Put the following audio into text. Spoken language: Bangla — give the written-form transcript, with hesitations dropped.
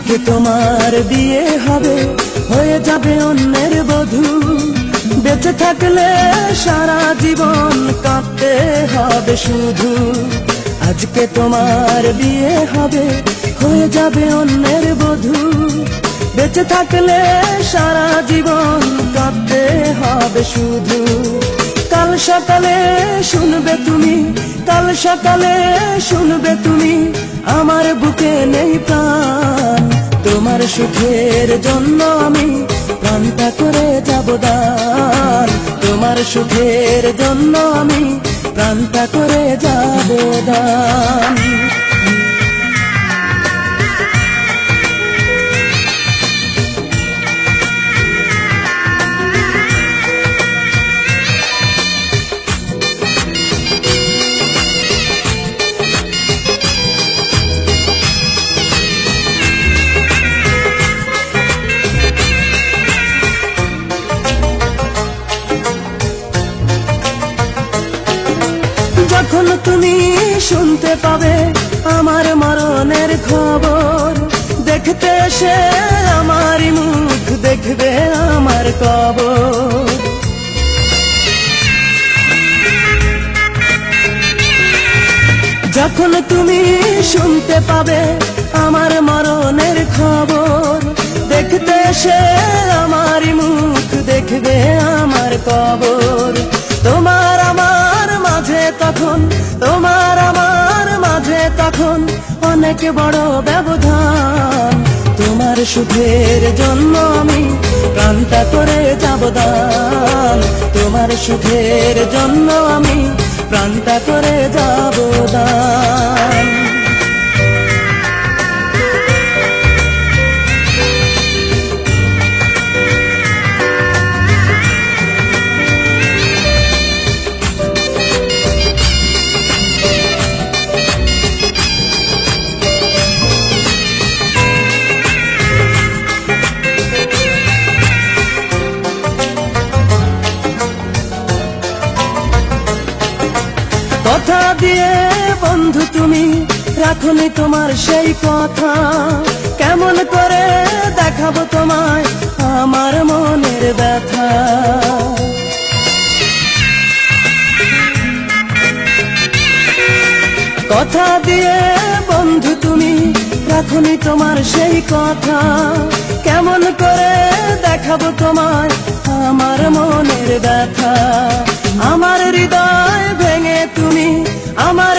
আজকে তোমার বিয়ে হবে, হয়ে যাবে অন্যের বধূ। বেঁচে থাকলে সারা জীবন কাঁদতে হবে শুধু। আজকে তোমার বিয়ে হবে, হয়ে যাবে অন্যের বধূ। বেঁচে থাকলে সারা জীবন কাঁদতে হবে শুধু। কাল সকালে শুনবে তুমি, কাল সকালে শুনবে তুমি, আমার বুকে নেই প্রাণ। তোমার সুখের জন্য আমি প্রাণটা করে যাব দান। তোমার সুখের জন্য আমি প্রাণটা করে যাব দান। যখন তুমি শুনতে পাবে আমার মরণের খবর, দেখতে এসে আমারই মুখ দেখবে আমার কবর। যখন তুমি শুনতে পাবে আমার মরণের খবর, দেখতে এসে আমারই মুখ দেখবে আমার কবর। তোমার আমার মাঝে তখন, তোমার আমার মাঝে তখন অনেক বড় ব্যবধান। তোমার সুখের জন্য আমি প্রাণটা করে যাব দান। তোমার সুখের জন্য আমি প্রাণটা করে যাব দান। কথা দিয়ে বন্ধু তুমি রাখনি তোমার সেই কথা, কেমন করে দেখাবো তোমায় আমার মনের ব্যথা। কথা দিয়ে বন্ধু তুমি রাখনি তোমার সেই কথা, কেমন করে দেখাবো তোমায় আমার মনের ব্যথা। আমার হৃদয় ভেঙে তুমি, আমার